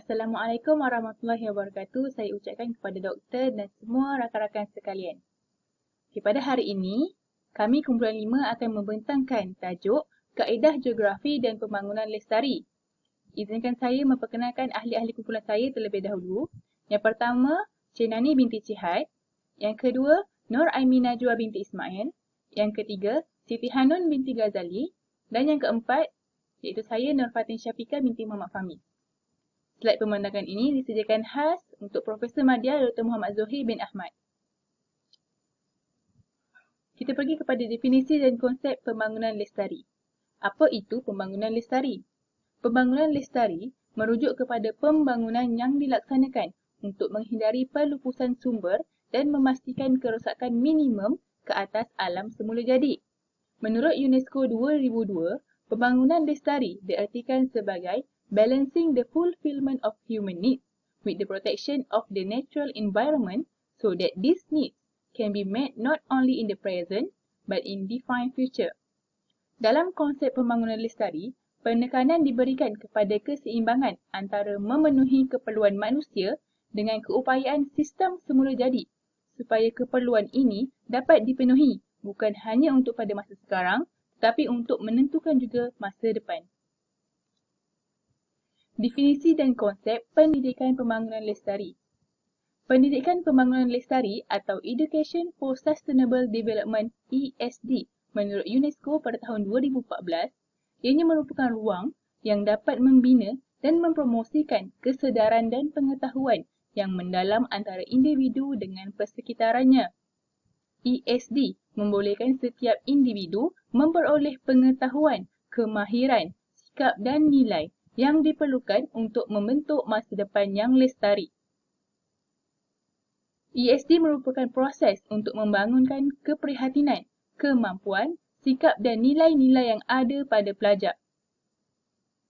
Assalamualaikum warahmatullahi wabarakatuh. Saya ucapkan kepada doktor dan semua rakan-rakan sekalian. Pada hari ini, kami kumpulan 5 akan membentangkan tajuk Kaedah Geografi dan Pembangunan Lestari. Izinkan saya memperkenalkan ahli-ahli kumpulan saya terlebih dahulu. Yang pertama, Cik Nani binti Cihad. Yang kedua, Nur Aimee Najwa binti Ismail. Yang ketiga, Siti Hanun binti Ghazali. Dan yang keempat, iaitu saya Nur Fatin Syafiqah binti Muhammad Fahmi. Slide pemandangan ini disediakan khas untuk Profesor Madya Dr. Muhammad Zohir bin Ahmad. Kita pergi kepada definisi dan konsep pembangunan lestari. Apa itu pembangunan lestari? Pembangunan lestari merujuk kepada pembangunan yang dilaksanakan untuk menghindari pelupusan sumber dan memastikan kerosakan minimum ke atas alam semula jadi. Menurut UNESCO 2002, pembangunan lestari diartikan sebagai balancing the fulfillment of human needs with the protection of the natural environment so that these needs can be met not only in the present but in defined future. Dalam konsep pembangunan lestari, penekanan diberikan kepada keseimbangan antara memenuhi keperluan manusia dengan keupayaan sistem semula jadi supaya keperluan ini dapat dipenuhi bukan hanya untuk pada masa sekarang tetapi untuk menentukan juga masa depan. Definisi dan konsep pendidikan pembangunan lestari. Pendidikan pembangunan lestari atau Education for Sustainable Development ESD menurut UNESCO pada tahun 2014, ianya merupakan ruang yang dapat membina dan mempromosikan kesedaran dan pengetahuan yang mendalam antara individu dengan persekitarannya. ESD membolehkan setiap individu memperoleh pengetahuan, kemahiran, sikap dan nilai yang diperlukan untuk membentuk masa depan yang lestari. ESD merupakan proses untuk membangunkan keprihatinan, kemampuan, sikap dan nilai-nilai yang ada pada pelajar.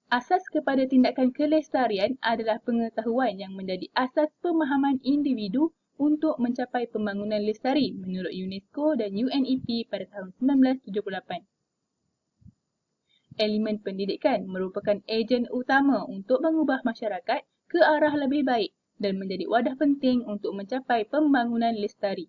Asas kepada tindakan kelestarian adalah pengetahuan yang menjadi asas pemahaman individu untuk mencapai pembangunan lestari menurut UNESCO dan UNEP pada tahun 1978. Elemen pendidikan merupakan ejen utama untuk mengubah masyarakat ke arah lebih baik dan menjadi wadah penting untuk mencapai pembangunan lestari.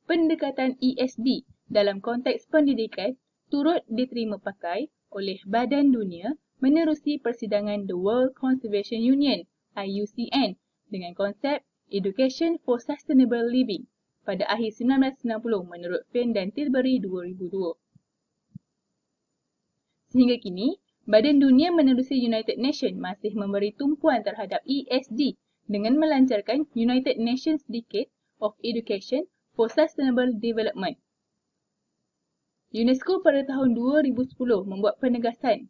Pendekatan ESD dalam konteks pendidikan turut diterima pakai oleh Badan Dunia menerusi persidangan The World Conservation Union (IUCN) dengan konsep Education for Sustainable Living pada akhir 1990 menurut Finn dan Tilbury 2002. Sehingga kini, Badan Dunia menerusi United Nations masih memberi tumpuan terhadap ESD dengan melancarkan United Nations Decade of Education for Sustainable Development. UNESCO pada tahun 2010 membuat penegasan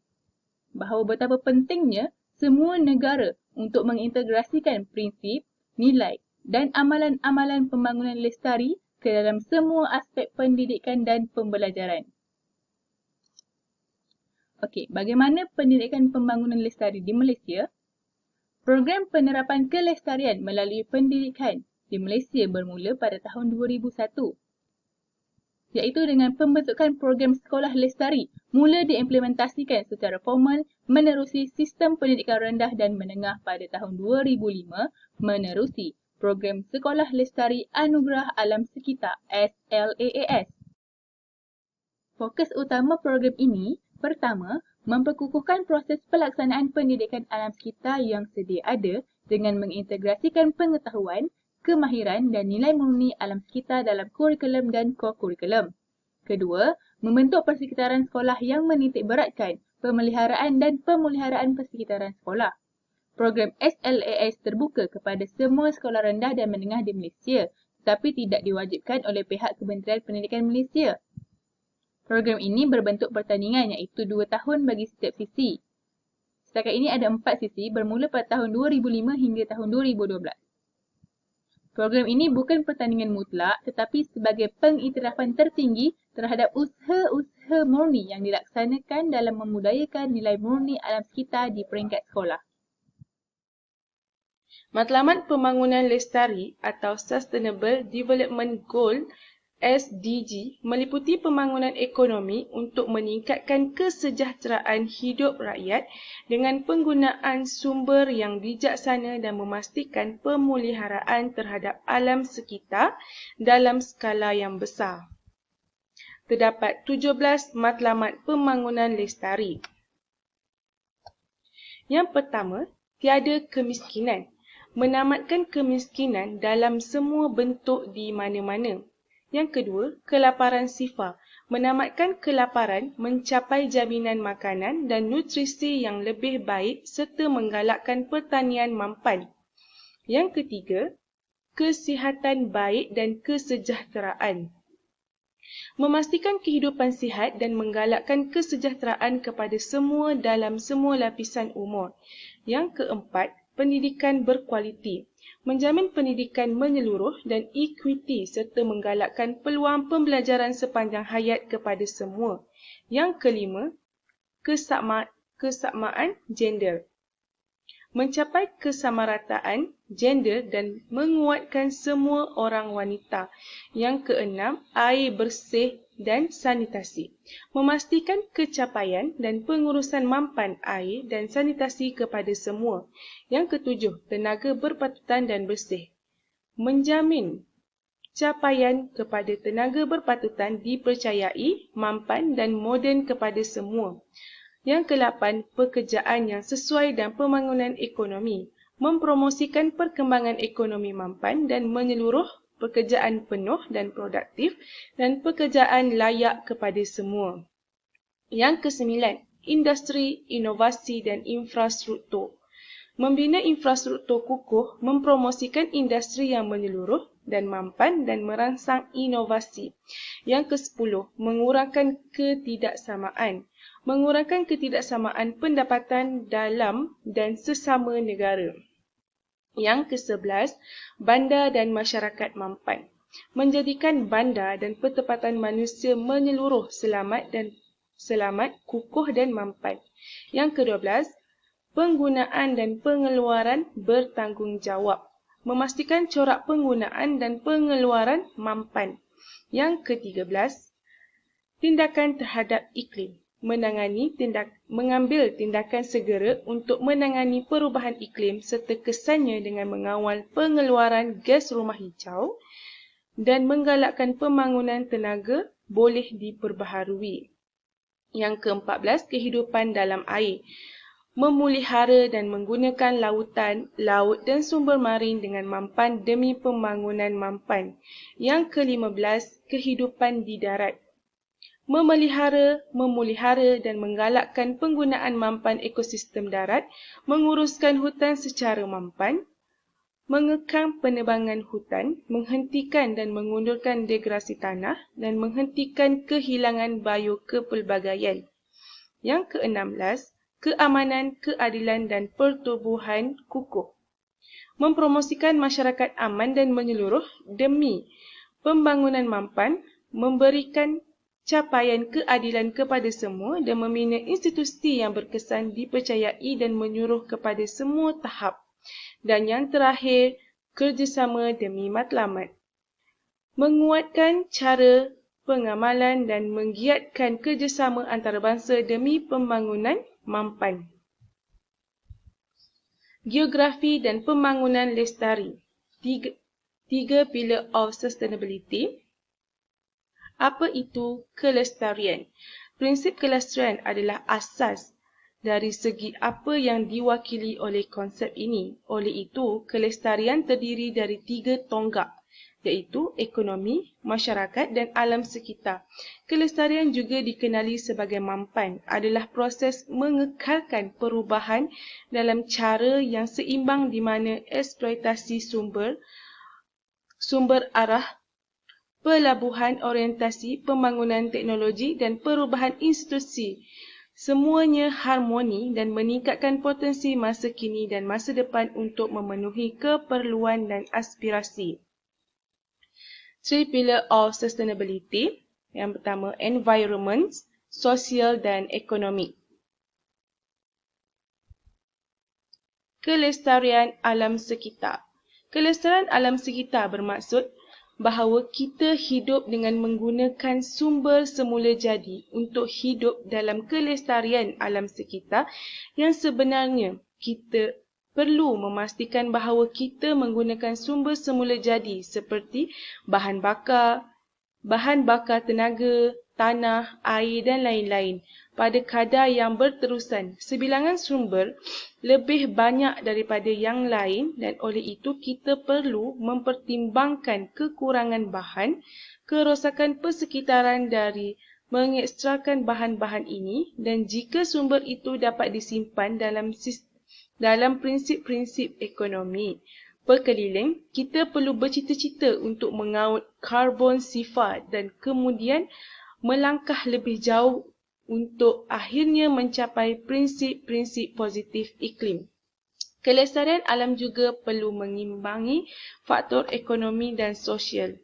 bahawa betapa pentingnya semua negara untuk mengintegrasikan prinsip, nilai dan amalan-amalan pembangunan lestari ke dalam semua aspek pendidikan dan pembelajaran. Okey, bagaimana pendidikan pembangunan lestari di Malaysia? Program penerapan kelestarian melalui pendidikan di Malaysia bermula pada tahun 2001, iaitu dengan pembentukan program sekolah lestari mula diimplementasikan secara formal menerusi sistem pendidikan rendah dan menengah pada tahun 2005 menerusi program sekolah lestari Anugerah Alam Sekitar SLAAS. Fokus utama program ini pertama, memperkukuhkan proses pelaksanaan pendidikan alam sekitar yang sedia ada dengan mengintegrasikan pengetahuan, kemahiran dan nilai murni alam sekitar dalam kurikulum dan co-kurikulum. Kedua, membentuk persekitaran sekolah yang menitikberatkan pemeliharaan dan pemuliharaan persekitaran sekolah. Program SLAAS terbuka kepada semua sekolah rendah dan menengah di Malaysia tetapi tidak diwajibkan oleh pihak Kementerian Pendidikan Malaysia. Program ini berbentuk pertandingan iaitu 2 tahun bagi setiap sisi. Setakat ini ada 4 sisi bermula pada tahun 2005 hingga tahun 2012. Program ini bukan pertandingan mutlak tetapi sebagai pengiktirafan tertinggi terhadap usaha-usaha murni yang dilaksanakan dalam memudayakan nilai murni alam sekitar di peringkat sekolah. Matlamat pembangunan lestari atau Sustainable Development Goal SDG meliputi pembangunan ekonomi untuk meningkatkan kesejahteraan hidup rakyat dengan penggunaan sumber yang bijaksana dan memastikan pemeliharaan terhadap alam sekitar dalam skala yang besar. Terdapat 17 matlamat pembangunan lestari. Yang pertama, tiada kemiskinan. Menamatkan kemiskinan dalam semua bentuk di mana-mana. Yang kedua, kelaparan sifar. Menamatkan kelaparan, mencapai jaminan makanan dan nutrisi yang lebih baik serta menggalakkan pertanian mampan. Yang ketiga, kesihatan baik dan kesejahteraan. Memastikan kehidupan sihat dan menggalakkan kesejahteraan kepada semua dalam semua lapisan umur. Yang keempat, pendidikan berkualiti. Menjamin pendidikan menyeluruh dan equity serta menggalakkan peluang pembelajaran sepanjang hayat kepada semua. Yang kelima, kesamaan gender. Mencapai kesamarataan gender dan menguatkan semua orang wanita. Yang keenam, air bersih dan sanitasi. Memastikan kecapaian dan pengurusan mampan air dan sanitasi kepada semua. Yang ketujuh, tenaga berpatutan dan bersih. Menjamin capaian kepada tenaga berpatutan dipercayai, mampan dan moden kepada semua. Yang ke-8, pekerjaan yang sesuai dan pembangunan ekonomi. Mempromosikan perkembangan ekonomi mampan dan menyeluruh, pekerjaan penuh dan produktif, dan pekerjaan layak kepada semua. Yang ke-9, industri, inovasi dan infrastruktur. Membina infrastruktur kukuh, mempromosikan industri yang menyeluruh dan mampan dan merangsang inovasi. Yang ke-10, mengurangkan ketidaksamaan. Mengurangkan ketidaksamaan pendapatan dalam dan sesama negara. Yang ke-11, bandar dan masyarakat mampan. Menjadikan bandar dan pertempatan manusia menyeluruh selamat, kukuh dan mampan. Yang ke-12, penggunaan dan pengeluaran bertanggungjawab. Memastikan corak penggunaan dan pengeluaran mampan. Yang ke-13, tindakan terhadap iklim. Mengambil tindakan segera untuk menangani perubahan iklim serta kesannya dengan mengawal pengeluaran gas rumah hijau dan menggalakkan pembangunan tenaga boleh diperbaharui. Yang ke-14, kehidupan dalam air. Memelihara dan menggunakan lautan, laut dan sumber marin dengan mampan demi pembangunan mampan. Yang ke-15, kehidupan di darat. Memelihara dan menggalakkan penggunaan mampan ekosistem darat, menguruskan hutan secara mampan, mengekang penebangan hutan, menghentikan dan mengundurkan degradasi tanah dan menghentikan kehilangan biokepelbagaian. Yang ke-16, keamanan, keadilan dan pertubuhan kukuh. Mempromosikan masyarakat aman dan menyeluruh demi pembangunan mampan, memberikan capaian keadilan kepada semua dan membina institusi yang berkesan dipercayai dan menyuruh kepada semua tahap. Dan yang terakhir, kerjasama demi matlamat. Menguatkan cara pengamalan dan menggiatkan kerjasama antarabangsa demi pembangunan mampan. Geografi dan pembangunan lestari. Tiga Pillar of Sustainability. Apa itu kelestarian? Prinsip kelestarian adalah asas dari segi apa yang diwakili oleh konsep ini. Oleh itu, kelestarian terdiri dari 3 tonggak, iaitu ekonomi, masyarakat dan alam sekitar. Kelestarian juga dikenali sebagai mampan, adalah proses mengekalkan perubahan dalam cara yang seimbang di mana eksploitasi sumber arah, pelabuhan, orientasi, pembangunan teknologi dan perubahan institusi. Semuanya harmoni dan meningkatkan potensi masa kini dan masa depan untuk memenuhi keperluan dan aspirasi. 3 Pillar of Sustainability. Yang pertama, environment, sosial dan ekonomi. Kelestarian alam sekitar. Kelestarian alam sekitar bermaksud bahawa kita hidup dengan menggunakan sumber semula jadi untuk hidup dalam kelestarian alam sekitar, yang sebenarnya kita perlu memastikan bahawa kita menggunakan sumber semula jadi seperti bahan bakar tenaga, tanah, air dan lain-lain pada kadar yang berterusan. Sebilangan sumber lebih banyak daripada yang lain dan oleh itu kita perlu mempertimbangkan kekurangan bahan, kerosakan persekitaran dari mengekstrakan bahan-bahan ini, dan jika sumber itu dapat disimpan dalam prinsip-prinsip ekonomi berkeliling, kita perlu bercita-cita untuk mengaut karbon sifar dan kemudian melangkah lebih jauh untuk akhirnya mencapai prinsip-prinsip positif iklim. Kelestarian alam juga perlu mengimbangi faktor ekonomi dan sosial.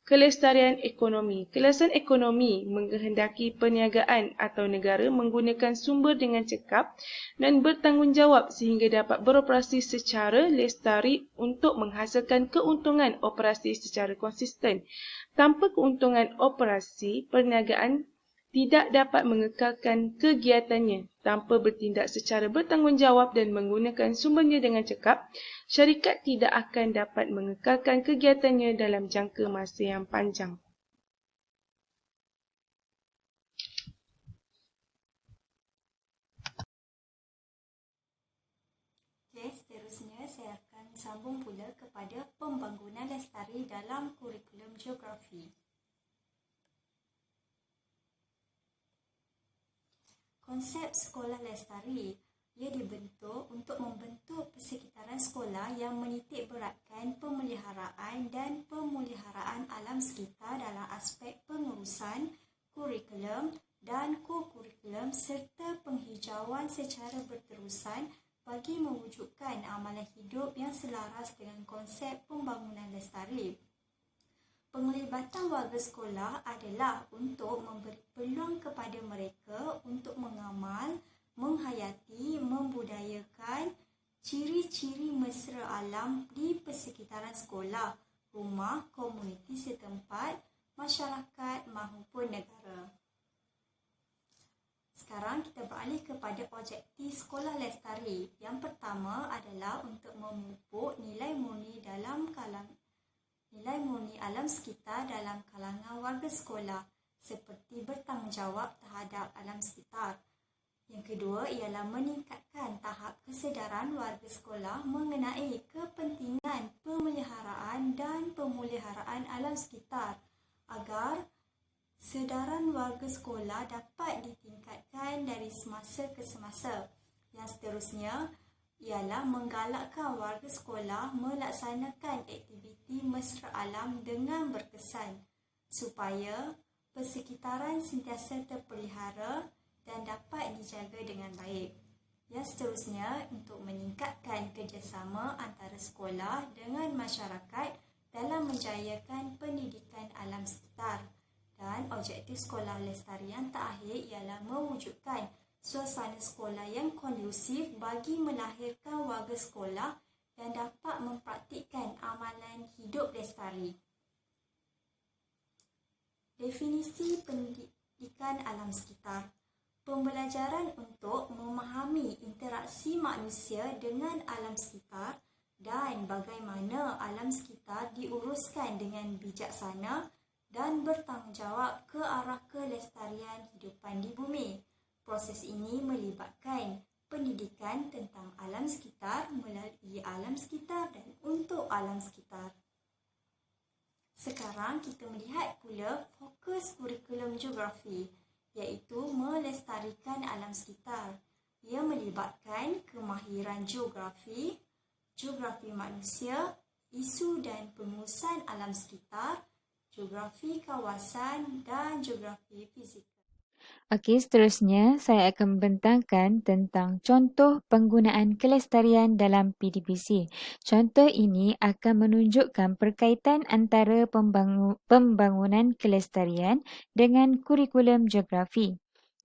Kelestarian ekonomi. Kelestarian ekonomi menghendaki perniagaan atau negara menggunakan sumber dengan cekap dan bertanggungjawab sehingga dapat beroperasi secara lestari untuk menghasilkan keuntungan operasi secara konsisten. Tanpa keuntungan operasi, perniagaan tidak dapat mengekalkan kegiatannya. Tanpa bertindak secara bertanggungjawab dan menggunakan sumbernya dengan cekap, syarikat tidak akan dapat mengekalkan kegiatannya dalam jangka masa yang panjang. Seterusnya saya akan sambung pula kepada pembangunan lestari dalam kurikulum geografi. Konsep sekolah lestari, ia dibentuk untuk membentuk persekitaran sekolah yang menitik beratkan pemeliharaan dan pemuliharaan alam sekitar dalam aspek pengurusan, kurikulum dan ko-kurikulum serta penghijauan secara berterusan bagi mewujudkan amalan hidup yang selaras dengan konsep pembangunan lestari. Penglibatan warga sekolah adalah untuk memberi peluang kepada mereka untuk mengamal, menghayati, membudayakan ciri-ciri mesra alam di persekitaran sekolah, rumah, komuniti setempat, masyarakat maupun negara. Sekarang kita beralih kepada objektif sekolah lestari. Yang pertama adalah untuk memupuk nilai murni alam sekitar dalam kalangan warga sekolah seperti bertanggungjawab terhadap alam sekitar. Yang kedua ialah meningkatkan tahap kesedaran warga sekolah mengenai kepentingan pemeliharaan dan pemuliharaan alam sekitar agar sedaran warga sekolah dapat ditingkatkan dari semasa ke semasa. Yang seterusnya ialah menggalakkan warga sekolah melaksanakan aktiviti mesra alam dengan berkesan supaya persekitaran sentiasa terpelihara dan dapat dijaga dengan baik. Yang seterusnya untuk meningkatkan kerjasama antara sekolah dengan masyarakat dalam menjayakan pendidikan alam sekitar. Dan objektif sekolah lestari yang terakhir ialah mewujudkan suasana sekolah yang kondusif bagi melahirkan warga sekolah yang dapat mempraktikkan amalan hidup lestari. Definisi pendidikan alam sekitar. Pembelajaran untuk memahami interaksi manusia dengan alam sekitar dan bagaimana alam sekitar diuruskan dengan bijaksana dan bertanggungjawab ke arah kelestarian hidupan di bumi. Proses ini melibatkan pendidikan tentang alam sekitar melalui alam sekitar dan untuk alam sekitar. Sekarang kita melihat pula fokus kurikulum geografi, iaitu melestarikan alam sekitar. Ia melibatkan kemahiran geografi, geografi manusia, isu dan pengurusan alam sekitar, geografi kawasan dan geografi fizikal. Okey, seterusnya saya akan membentangkan tentang contoh penggunaan kelestarian dalam PDPC. Contoh ini akan menunjukkan perkaitan antara pembangunan kelestarian dengan kurikulum geografi.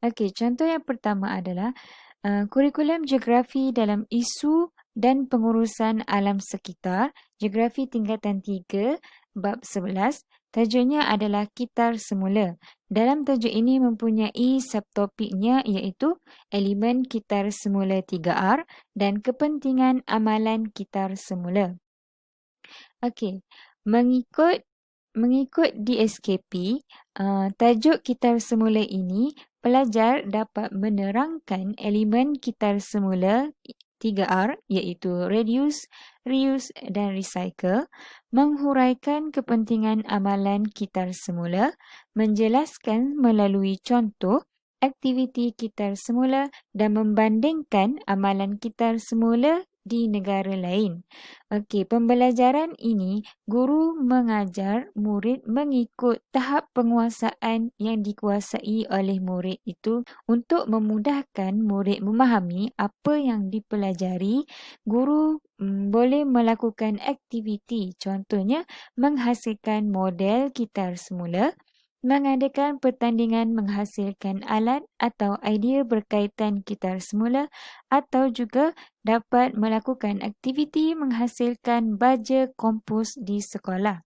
Okey, contoh yang pertama adalah kurikulum geografi dalam isu dan pengurusan alam sekitar, geografi tingkatan 3 bab 11. Tajuknya adalah Kitar Semula. Dalam tajuk ini mempunyai subtopiknya iaitu elemen kitar semula 3R dan kepentingan amalan kitar semula. Okey, mengikut DSKP, tajuk kitar semula ini, pelajar dapat menerangkan elemen kitar semula 3R iaitu reduce, reuse dan recycle, menghuraikan kepentingan amalan kitar semula, menjelaskan melalui contoh aktiviti kitar semula dan membandingkan amalan kitar semula di negara lain. Okey, pembelajaran ini guru mengajar murid mengikut tahap penguasaan yang dikuasai oleh murid itu. Untuk memudahkan murid memahami apa yang dipelajari, guru boleh melakukan aktiviti, contohnya menghasilkan model kitar semula, mengadakan pertandingan menghasilkan alat atau idea berkaitan kitar semula, atau juga dapat melakukan aktiviti menghasilkan baja kompos di sekolah.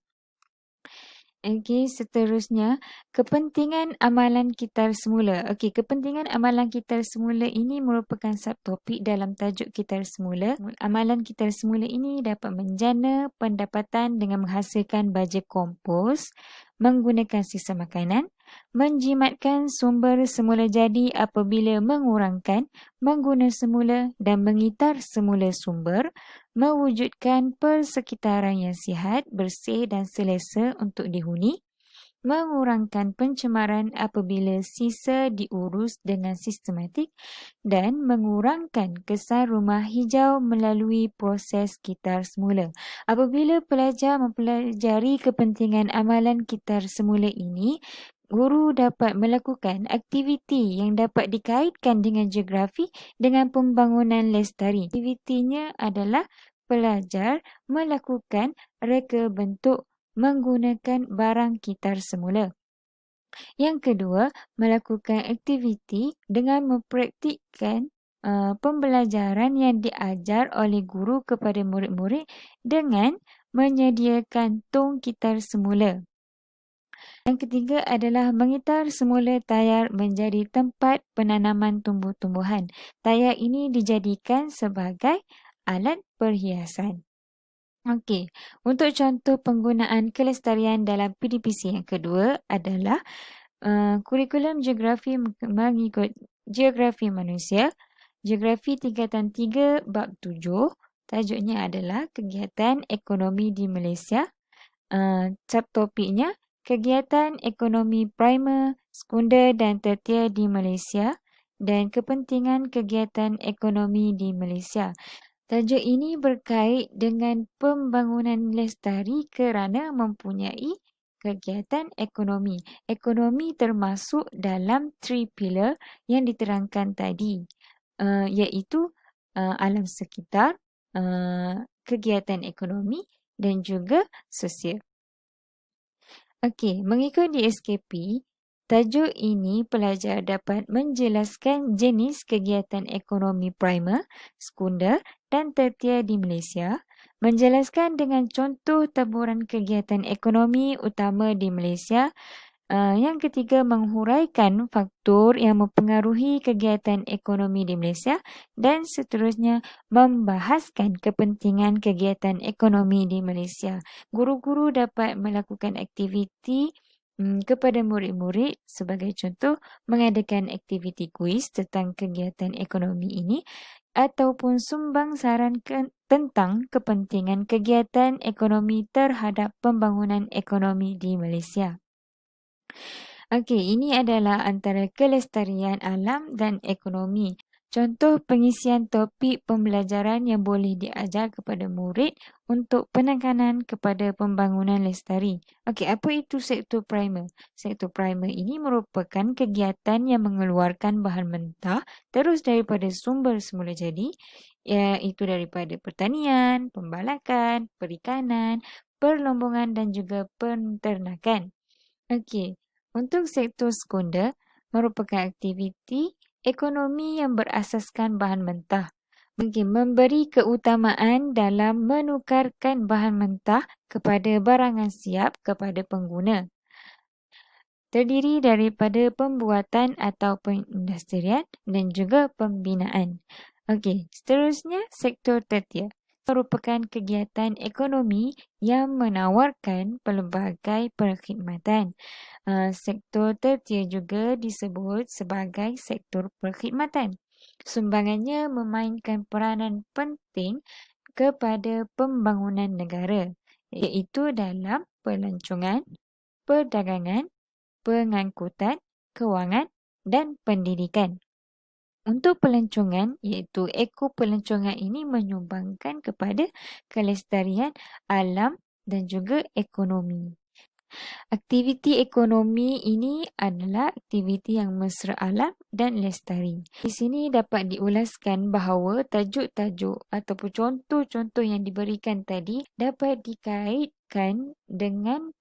Okey, seterusnya, kepentingan amalan kitar semula. Okey, kepentingan amalan kitar semula ini merupakan subtopik dalam tajuk kitar semula. Amalan kitar semula ini dapat menjana pendapatan dengan menghasilkan baja kompos, menggunakan sisa makanan, menjimatkan sumber semula jadi apabila mengurangkan, mengguna semula dan mengitar semula sumber, mewujudkan persekitaran yang sihat, bersih dan selesa untuk dihuni, mengurangkan pencemaran apabila sisa diurus dengan sistematik dan mengurangkan kesan rumah hijau melalui proses kitar semula. Apabila pelajar mempelajari kepentingan amalan kitar semula ini, guru dapat melakukan aktiviti yang dapat dikaitkan dengan geografi dengan pembangunan lestari. Aktivitinya adalah pelajar melakukan reka bentuk menggunakan barang kitar semula. Yang kedua, melakukan aktiviti dengan mempraktikkan pembelajaran yang diajar oleh guru kepada murid-murid dengan menyediakan tong kitar semula. Yang ketiga adalah mengitar semula tayar menjadi tempat penanaman tumbuh-tumbuhan. Tayar ini dijadikan sebagai alat perhiasan. Okey, untuk contoh penggunaan kelestarian dalam PDPC yang kedua adalah kurikulum geografi mengikut geografi manusia, geografi tingkatan 3 bab 7, tajuknya adalah kegiatan ekonomi di Malaysia. Subtopiknya kegiatan ekonomi primer, sekunder dan tertiar di Malaysia dan kepentingan kegiatan ekonomi di Malaysia. Tajuk ini berkait dengan pembangunan lestari kerana mempunyai kegiatan ekonomi. Ekonomi termasuk dalam 3 pillar yang diterangkan tadi, iaitu alam sekitar, kegiatan ekonomi dan juga sosial. Okey, mengikut DSKP, tajuk ini pelajar dapat menjelaskan jenis kegiatan ekonomi primer, sekunder dan tertiar di Malaysia, menjelaskan dengan contoh taburan kegiatan ekonomi utama di Malaysia. Yang ketiga, menghuraikan faktor yang mempengaruhi kegiatan ekonomi di Malaysia dan seterusnya membahaskan kepentingan kegiatan ekonomi di Malaysia. Guru-guru dapat melakukan aktiviti kepada murid-murid, sebagai contoh mengadakan aktiviti kuis tentang kegiatan ekonomi ini ataupun sumbang saran tentang kepentingan kegiatan ekonomi terhadap pembangunan ekonomi di Malaysia. Okey, ini adalah antara kelestarian alam dan ekonomi. Contoh pengisian topik pembelajaran yang boleh diajar kepada murid untuk penekanan kepada pembangunan lestari. Okey, apa itu sektor primer? Sektor primer ini merupakan kegiatan yang mengeluarkan bahan mentah terus daripada sumber semula jadi, iaitu daripada pertanian, pembalakan, perikanan, perlombongan dan juga penternakan. Okey, untuk sektor sekunder merupakan aktiviti ekonomi yang berasaskan bahan mentah. Okey, memberi keutamaan dalam menukarkan bahan mentah kepada barangan siap kepada pengguna. Terdiri daripada pembuatan atau pengindustrian dan juga pembinaan. Okey, seterusnya sektor tertiar merupakan kegiatan ekonomi yang menawarkan pelbagai perkhidmatan. Sektor tertiar juga disebut sebagai sektor perkhidmatan. Sumbangannya memainkan peranan penting kepada pembangunan negara, iaitu dalam pelancongan, perdagangan, pengangkutan, kewangan dan pendidikan. Untuk pelancongan, iaitu ekopelancongan ini menyumbangkan kepada kelestarian alam dan juga ekonomi. Aktiviti ekonomi ini adalah aktiviti yang mesra alam dan lestari. Di sini dapat diulaskan bahawa tajuk-tajuk ataupun contoh-contoh yang diberikan tadi dapat dikaitkan dengan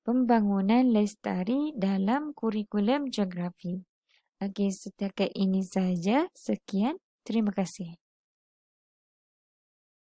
pembangunan lestari dalam kurikulum geografi. Okey, setakat ini sahaja. Sekian. Terima kasih.